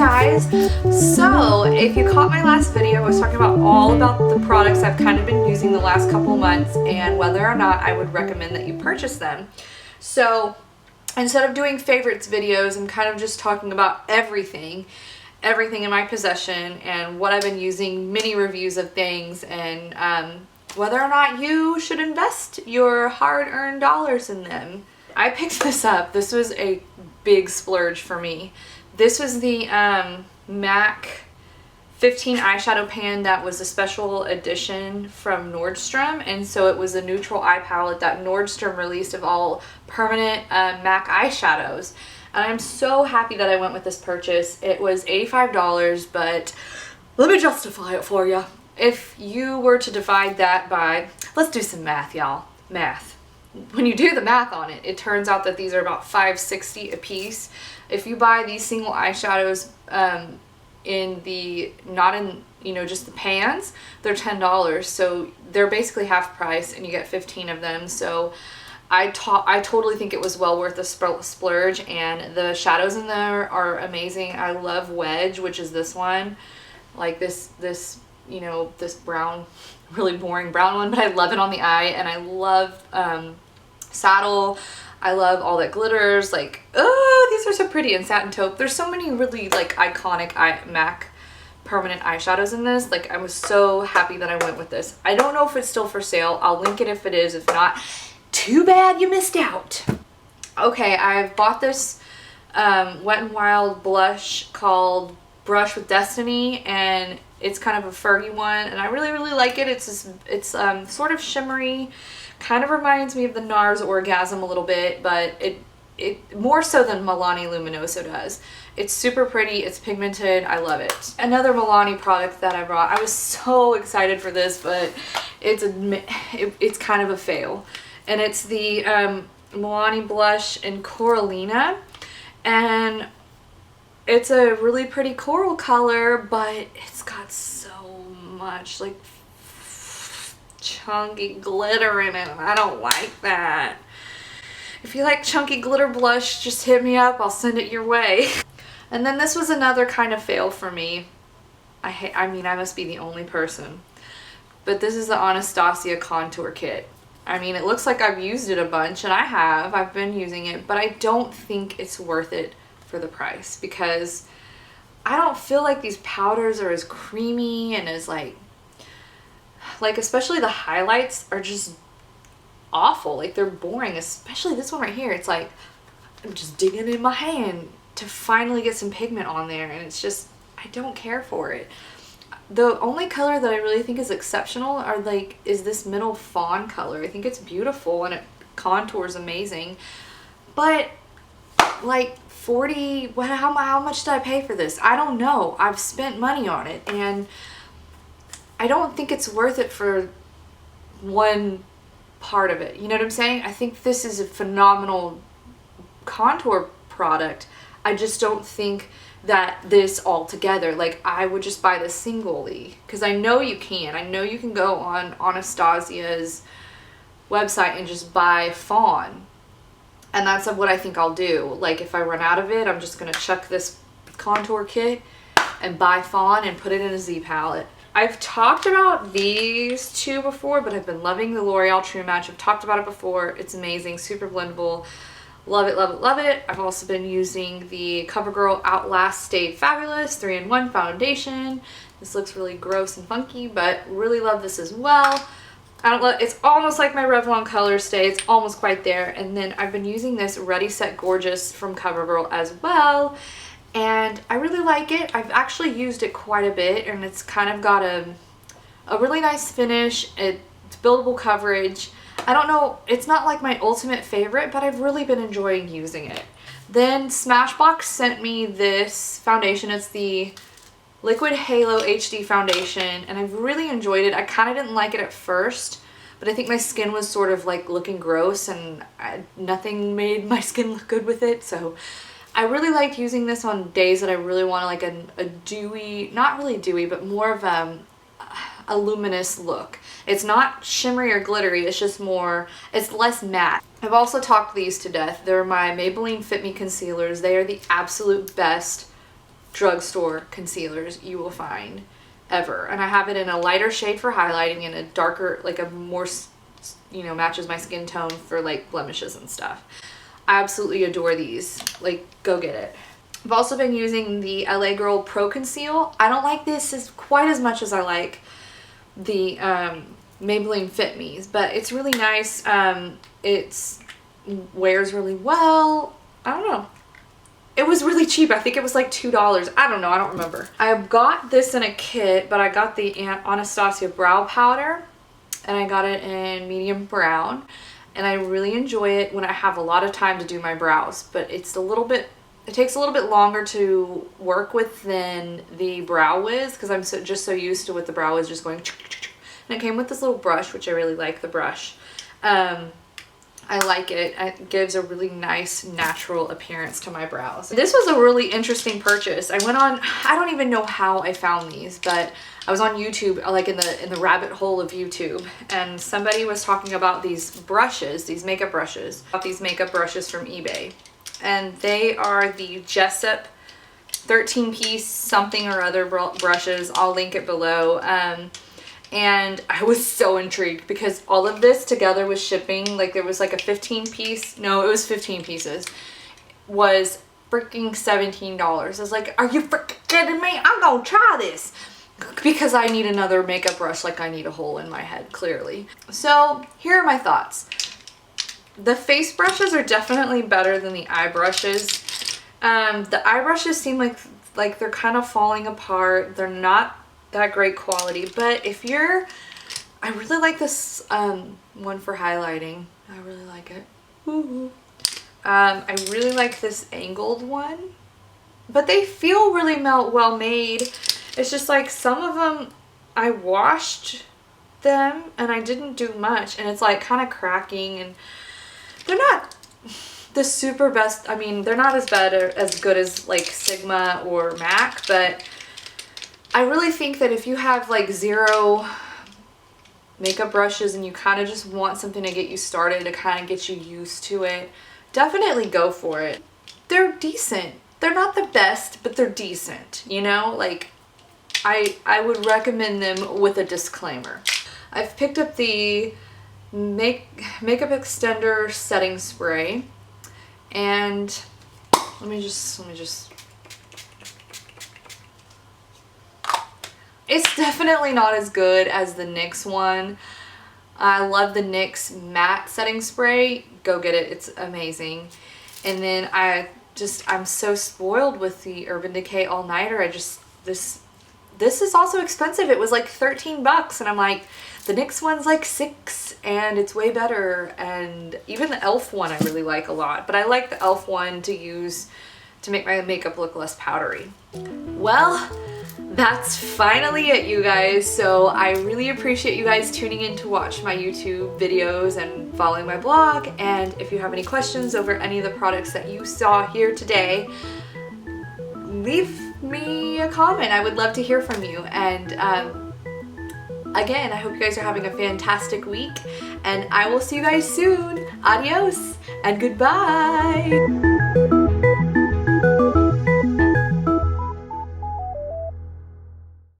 guys, so if you caught my last video, I was talking about all about the products I've kind of been using the last couple months and whether or not I would recommend that you purchase them. So instead of doing favorites videos, I'm kind of just talking about everything in my possession and what I've been using, mini reviews of things, and whether or not you should invest your hard-earned dollars in them. I picked this up. This was a big splurge for me. This was the MAC 15 eyeshadow pan that was a special edition from Nordstrom, and so it was a neutral eye palette that Nordstrom released of all permanent MAC eyeshadows. And I'm so happy that I went with this purchase. It was $85, but let me justify it for you. If you were to divide that by, let's do some math, y'all. Math. When you do the math on it, it turns out that these are about $5.60 a piece. If you buy these single eyeshadows in the, not in, you know, just the pans, they're $10. So they're basically half price and you get 15 of them. So I totally think it was well worth the splurge, and the shadows in there are amazing. I love Wedge, which is this one, like this, you know, this brown, really boring brown one, but I love it on the eye. And I love Saddle. I love all that glitters, like, oh, these are so pretty, and Satin Taupe. There's so many really like iconic MAC permanent eyeshadows in this. Like, I was so happy that I went with this. I don't know if it's still for sale. I'll link it if it is. If not, too bad you missed out. Okay, I've bought this Wet n Wild blush called Brush with Destiny, and it's kind of a Fergie one, and I really like it. It's sort of shimmery, kind of reminds me of the NARS Orgasm a little bit, but it more so than Milani Luminoso does. It's super pretty, it's pigmented, I love it. Another Milani product that I brought, I was so excited for this, but it's kind of a fail. And it's the Milani blush in Coralina, and it's a really pretty coral color, but it's got so much like chunky glitter in it, and I don't like that. If you like chunky glitter blush, just hit me up, I'll send it your way. And then this was another kind of fail for me. I mean, I must be the only person, but this is the Anastasia contour kit. I mean, it looks like I've used it a bunch, and I've been using it, but I don't think it's worth it for the price, because I don't feel like these powders are as creamy and as like especially the highlights are just awful. Like, they're boring, especially this one right here. It's like I'm just digging in my hand to finally get some pigment on there, and it's just, I don't care for it. The only color that I really think is exceptional is this middle fawn color. I think it's beautiful and it contours amazing, but like 40, how much did I pay for this? I don't know. I've spent money on it, and I don't think it's worth it for one part of it. You know what I'm saying? I think this is a phenomenal contour product. I just don't think that this all together, like, I would just buy this singly, because I know you can. I know you can go on Anastasia's website and just buy fawn, and that's what I think I'll do. Like, if I run out of it, I'm just gonna chuck this contour kit and buy fawn and put it in a Z palette. I've talked about these two before, but I've been loving the L'Oreal True Match. I've talked about it before. It's amazing, super blendable. Love it, love it, love it. I've also been using the CoverGirl Outlast Stay Fabulous 3-in-1 foundation. This looks really gross and funky, but really love this as well. It's almost like my Revlon Color Stay. It's almost quite there. And then I've been using this Ready Set Gorgeous from CoverGirl as well, and I really like it. I've actually used it quite a bit, and it's kind of got a really nice finish. It's buildable coverage. I don't know, it's not like my ultimate favorite, but I've really been enjoying using it. Then Smashbox sent me this foundation. It's the Liquid Halo HD foundation, and I've really enjoyed it. I kind of didn't like it at first, but I think my skin was sort of like looking gross, and nothing made my skin look good with it, so I really liked using this on days that I really want like a dewy, not really dewy, but more of a luminous look. It's not shimmery or glittery, it's just more, it's less matte. I've also talked these to death. They're my Maybelline Fit Me concealers. They are the absolute best drugstore concealers you will find ever. And I have it in a lighter shade for highlighting and a darker, like a more, you know, matches my skin tone for like blemishes and stuff. I absolutely adore these. Like, go get it. I've also been using the LA Girl Pro Conceal. I don't like this as quite as much as I like the Maybelline Fit Me's, but it's really nice. It's wears really well. I don't know. It was really cheap. I think it was like $2. I don't know. I don't remember. I got this in a kit, but I got the Anastasia brow powder and I got it in medium brown, and I really enjoy it when I have a lot of time to do my brows, but it's a little bit, it takes a little bit longer to work with than the Brow Wiz, because I'm just so used to with the Brow Wiz just going, and it came with this little brush, which I really like the brush. I like it. It gives a really nice natural appearance to my brows. This was a really interesting purchase. I went on, I don't even know how I found these, but I was on YouTube, like in the rabbit hole of YouTube, and somebody was talking about these brushes, these makeup brushes, from eBay. And they are the Jessup 13-piece something or other brushes. I'll link it below. And I was so intrigued because all of this together with shipping, like there was like a 15-piece, no, it was 15 pieces, was freaking $17. I was like, are you freaking kidding me? I'm gonna try this. Because I need another makeup brush, like I need a hole in my head, clearly. So here are my thoughts. The face brushes are definitely better than the eye brushes. The eye brushes seem like they're kind of falling apart. They're not that great quality, but if you're, I really like this one for highlighting. I really like it. Ooh. I really like this angled one, but they feel really well made. It's just like some of them, I washed them and I didn't do much, and it's like kind of cracking, and they're not the super best. I mean, they're not as good as like Sigma or MAC, but I really think that if you have like zero makeup brushes and you kind of just want something to get you started, to kind of get you used to it, definitely go for it. They're decent. They're not the best, but they're decent, you know? Like, I would recommend them with a disclaimer. I've picked up the Makeup Extender Setting Spray, and let me just it's definitely not as good as the NYX one. I love the NYX Matte Setting Spray. Go get it. It's amazing. And then I'm so spoiled with the Urban Decay All Nighter. This is also expensive. It was like 13 bucks, and I'm like, the NYX one's like $6, and it's way better. And even the e.l.f. one I really like a lot, but I like the e.l.f. one to use to make my makeup look less powdery. Well, that's finally it, you guys. So I really appreciate you guys tuning in to watch my YouTube videos and following my blog. And if you have any questions over any of the products that you saw here today, leave me a comment. I would love to hear from you. And again, I hope you guys are having a fantastic week, and I will see you guys soon. Adios and goodbye.